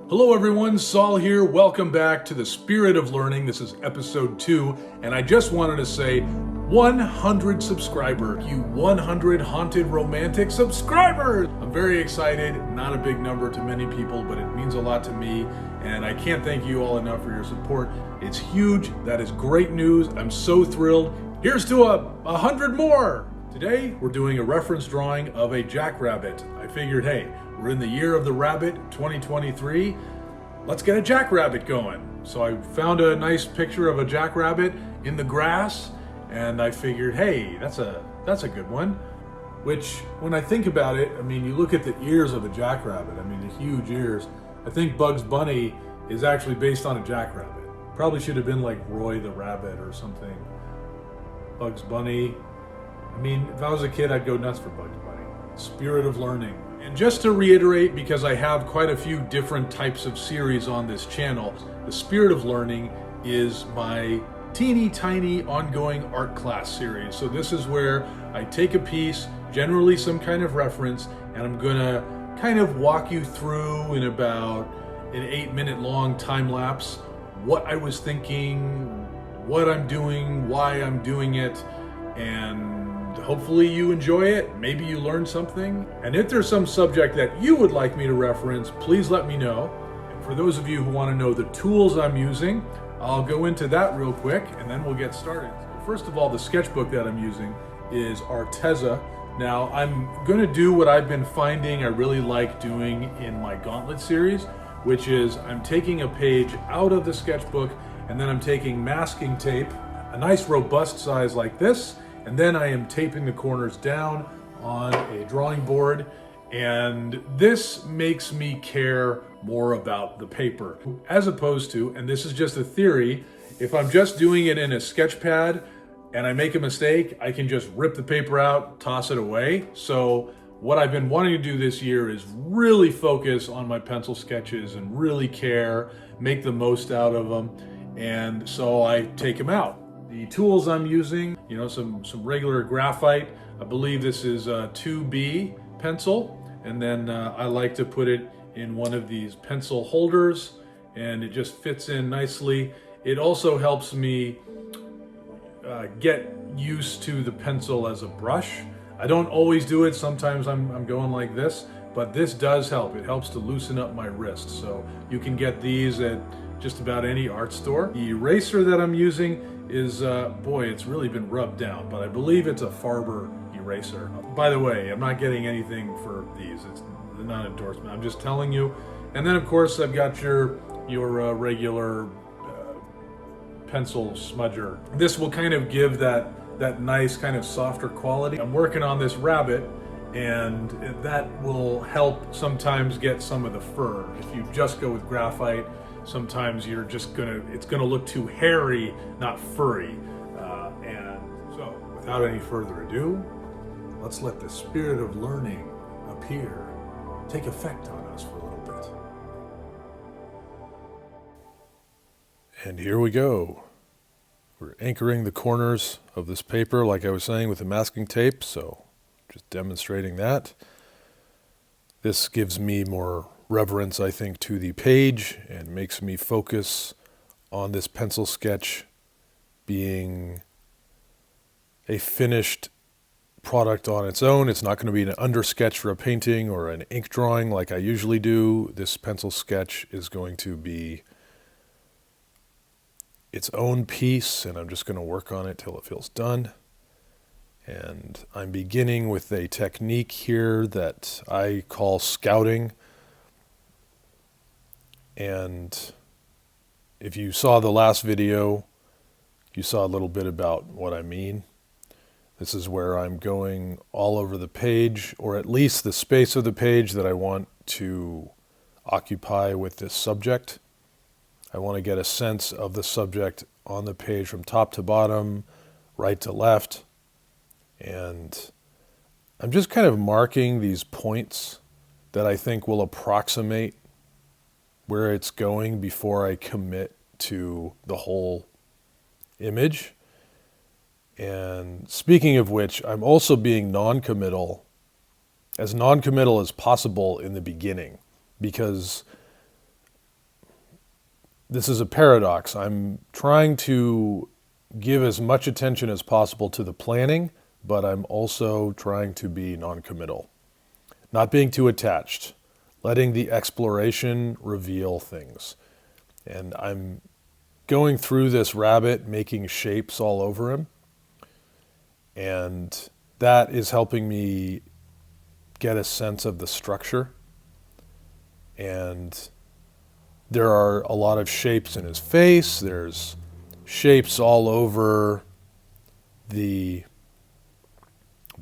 Hello everyone, Saul here. Welcome back to the Spirit of Learning. This is episode 2, and I just wanted to say 100 subscribers. You 100 haunted romantic subscribers! I'm very excited. Not a big number to many people, but it means a lot to me, and I can't thank you all enough for your support. It's huge. That is great news. I'm so thrilled. Here's to 100 more! Today, we're doing a reference drawing of a jackrabbit. I figured, hey, we're in the year of the rabbit, 2023. Let's get a jackrabbit going. So I found a nice picture of a jackrabbit in the grass, and I figured, hey, that's a good one. Which, when I think about it, I mean, you look at the ears of a jackrabbit. I mean, the huge ears. I think Bugs Bunny is actually based on a jackrabbit. Probably should have been like Roy the Rabbit or something. Bugs Bunny. I mean, if I was a kid, I'd go nuts for Bugs Bunny. Spirit of Learning. And just to reiterate, because I have quite a few different types of series on this channel, the Spirit of Learning is my teeny tiny ongoing art class series. So this is where I take a piece, generally some kind of reference, and I'm gonna kind of walk you through in about an 8-minute long time lapse what I was thinking, what I'm doing, why I'm doing it, and hopefully you enjoy it. Maybe you learn something. And if there's some subject that you would like me to reference, please let me know. And for those of you who want to know the tools I'm using, I'll go into that real quick and then we'll get started. First of all, the sketchbook that I'm using is Arteza. Now, I'm going to do what I've been finding I really like doing in my Gauntlet series, which is I'm taking a page out of the sketchbook and then I'm taking masking tape, a nice robust size like this, and then I am taping the corners down on a drawing board, and this makes me care more about the paper. As opposed to, and this is just a theory, if I'm just doing it in a sketch pad and I make a mistake, I can just rip the paper out, toss it away. So what I've been wanting to do this year is really focus on my pencil sketches and really care, make the most out of them, and so I take them out. The tools I'm using, you know, some regular graphite. I believe this is a 2B pencil, and then I like to put it in one of these pencil holders, and it just fits in nicely. It also helps me get used to the pencil as a brush. I don't always do it. Sometimes I'm going like this, but this does help. It helps to loosen up my wrist. So you can get these at just about any art store. The eraser that I'm using is, boy, it's really been rubbed down, but I believe it's a Farber eraser. By the way, I'm not getting anything for these. It's not an endorsement. I'm just telling you. And then, of course, I've got your regular pencil smudger. This will kind of give that nice kind of softer quality. I'm working on this rabbit, and that will help sometimes get some of the fur. If you just go with graphite, sometimes it's gonna look too hairy, not furry. And so, without any further ado, let's let the spirit of learning appear, take effect on us for a little bit. And here we go. We're anchoring the corners of this paper, like I was saying, with the masking tape, so just demonstrating that. This gives me more reverence, I think, to the page and makes me focus on this pencil sketch being a finished product on its own. It's not going to be an undersketch for a painting or an ink drawing like I usually do. This pencil sketch is going to be its own piece, and I'm just going to work on it till it feels done. And I'm beginning with a technique here that I call scouting. And if you saw the last video, you saw a little bit about what I mean. This is where I'm going all over the page, or at least the space of the page that I want to occupy with this subject. I want to get a sense of the subject on the page from top to bottom, right to left. And I'm just kind of marking these points that I think will approximate where it's going before I commit to the whole image. And speaking of which, I'm also being non-committal as possible in the beginning, because this is a paradox. I'm trying to give as much attention as possible to the planning, but I'm also trying to be non-committal, not being too attached, letting the exploration reveal things. And I'm going through this rabbit, making shapes all over him, and that is helping me get a sense of the structure. And there are a lot of shapes in his face. There's shapes all over the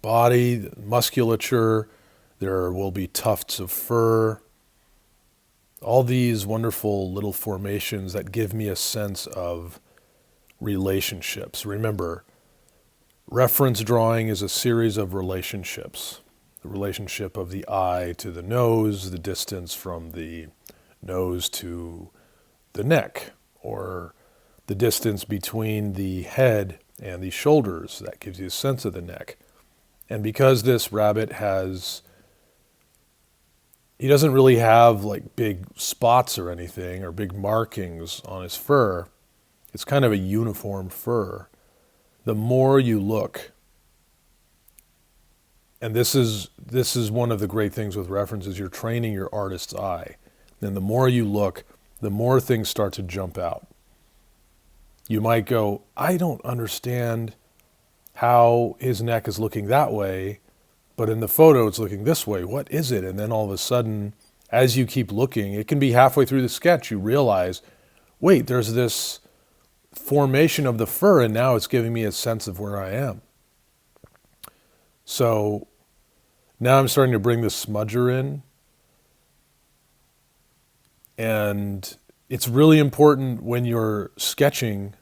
body, the musculature. There will be tufts of fur. All these wonderful little formations that give me a sense of relationships. Remember, reference drawing is a series of relationships. The relationship of the eye to the nose, the distance from the nose to the neck, or the distance between the head and the shoulders. That gives you a sense of the neck. And because this rabbit he doesn't really have like big spots or anything, or big markings on his fur. It's kind of a uniform fur. The more you look, and this is one of the great things with references, you're training your artist's eye. And the more you look, the more things start to jump out. You might go, I don't understand how his neck is looking that way, but in the photo it's looking this way. What is it? And then all of a sudden, as you keep looking, it can be halfway through the sketch, you realize, wait, there's this formation of the fur, and now it's giving me a sense of where I am. So now I'm starting to bring the smudger in. And it's really important when you're sketching,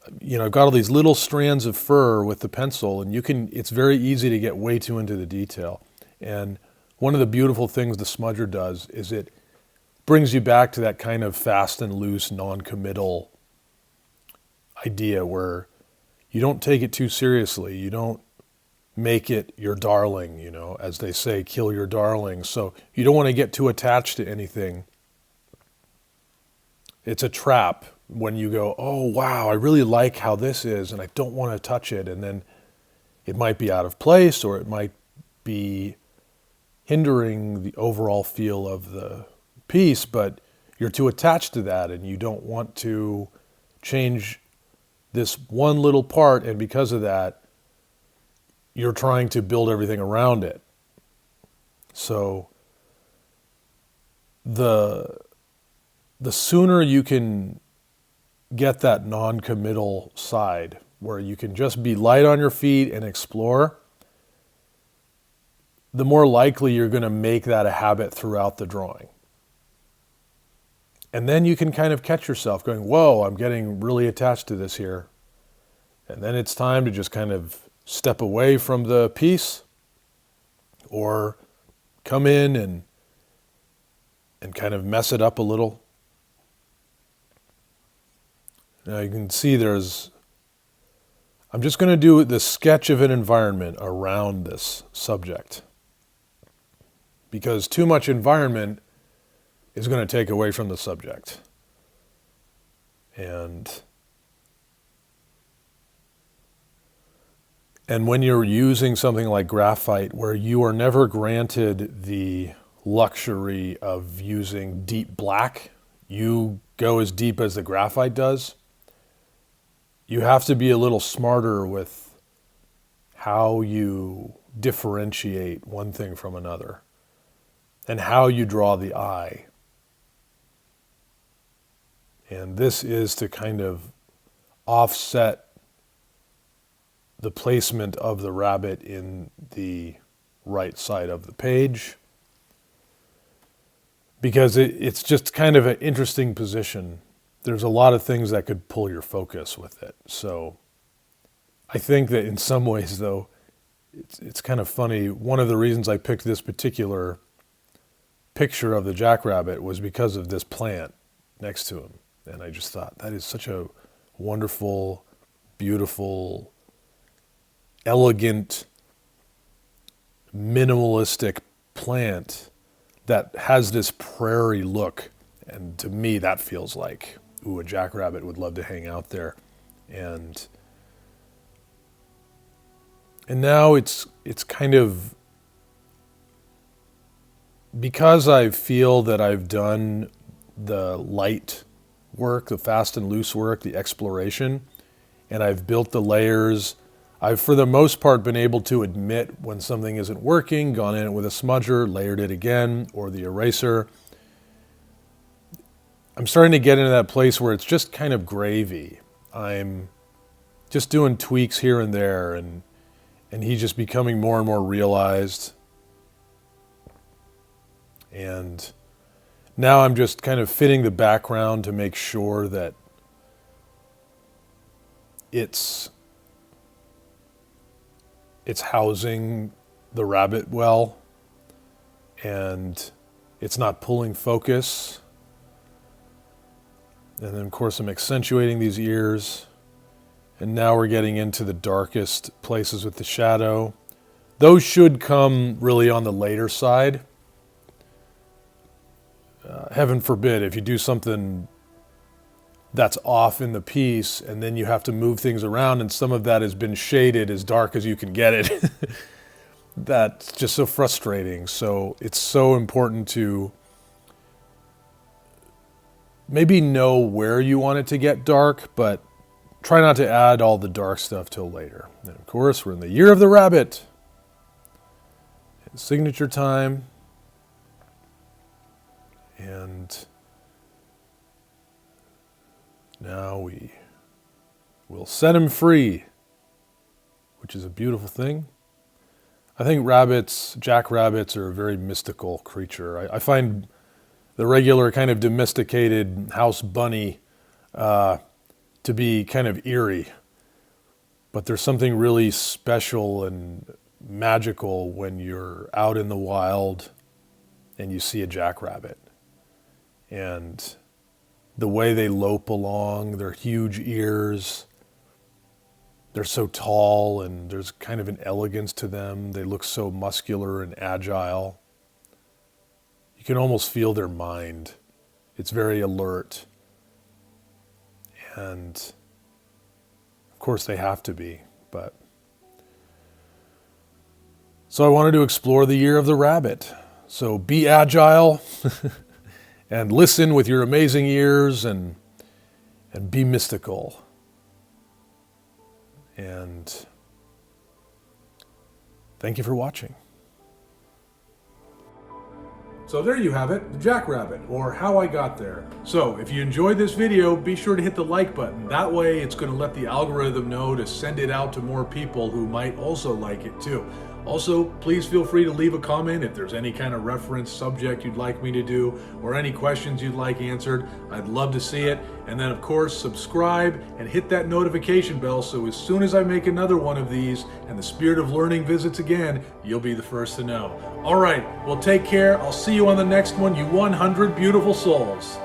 I've got all these little strands of fur with the pencil, and it's very easy to get way too into the detail. And one of the beautiful things the smudger does is it brings you back to that kind of fast and loose, non-committal idea where you don't take it too seriously. You don't make it your darling, as they say, kill your darling. So you don't want to get too attached to anything. It's a trap when you go, oh, wow, I really like how this is, and I don't want to touch it. And then it might be out of place, or it might be hindering the overall feel of the piece, but you're too attached to that, and you don't want to change this one little part, and because of that, you're trying to build everything around it. So the sooner you can get that non-committal side where you can just be light on your feet and explore, the more likely you're going to make that a habit throughout the drawing. And then you can kind of catch yourself going, whoa, I'm getting really attached to this here. And then it's time to just kind of step away from the piece, or come in and kind of mess it up a little. Now you can see I'm just going to do the sketch of an environment around this subject, because too much environment is going to take away from the subject. And when you're using something like graphite, where you are never granted the luxury of using deep black, you go as deep as the graphite does. You have to be a little smarter with how you differentiate one thing from another, and how you draw the eye. And this is to kind of offset the placement of the rabbit in the right side of the page, because it's just kind of an interesting position. There's a lot of things that could pull your focus with it. So I think that in some ways, though, it's kind of funny. One of the reasons I picked this particular picture of the jackrabbit was because of this plant next to him. And I just thought, that is such a wonderful, beautiful, elegant, minimalistic plant that has this prairie look. And to me, that feels like, ooh, a jackrabbit would love to hang out there. And now it's kind of, because I feel that I've done the light work, the fast and loose work, the exploration, and I've built the layers. I've, for the most part, been able to admit when something isn't working, gone in it with a smudger, layered it again, or the eraser. I'm starting to get into that place where it's just kind of gravy. I'm just doing tweaks here and there, and he's just becoming more and more realized. And now I'm just kind of fitting the background to make sure that it's housing the rabbit well, and it's not pulling focus. And then of course I'm accentuating these ears, and now we're getting into the darkest places with the shadow. Those should come really on the later side. Heaven forbid if you do something that's off in the piece and then you have to move things around and some of that has been shaded as dark as you can get it. That's just so frustrating. So it's so important to maybe know where you want it to get dark, but try not to add all the dark stuff till later. And of course, we're in the year of the rabbit. It's signature time. And now we will set him free, which is a beautiful thing. I think jackrabbits are a very mystical creature. I find the regular kind of domesticated house bunny to be kind of eerie. But there's something really special and magical when you're out in the wild and you see a jackrabbit. And the way they lope along, their huge ears, they're so tall and there's kind of an elegance to them. They look so muscular and agile. You can almost feel their mind. It's very alert. And of course they have to be, but. So I wanted to explore the year of the rabbit. So be agile. And listen with your amazing ears and be mystical. And thank you for watching. So there you have it, the jackrabbit, or how I got there. So if you enjoyed this video, be sure to hit the like button. That way it's going to let the algorithm know to send it out to more people who might also like it too. Also, please feel free to leave a comment if there's any kind of reference subject you'd like me to do or any questions you'd like answered. I'd love to see it. And then of course, subscribe and hit that notification bell so as soon as I make another one of these and the Spirit of Learning visits again, you'll be the first to know. All right, well take care. I'll see you on the next one, you 100 beautiful souls.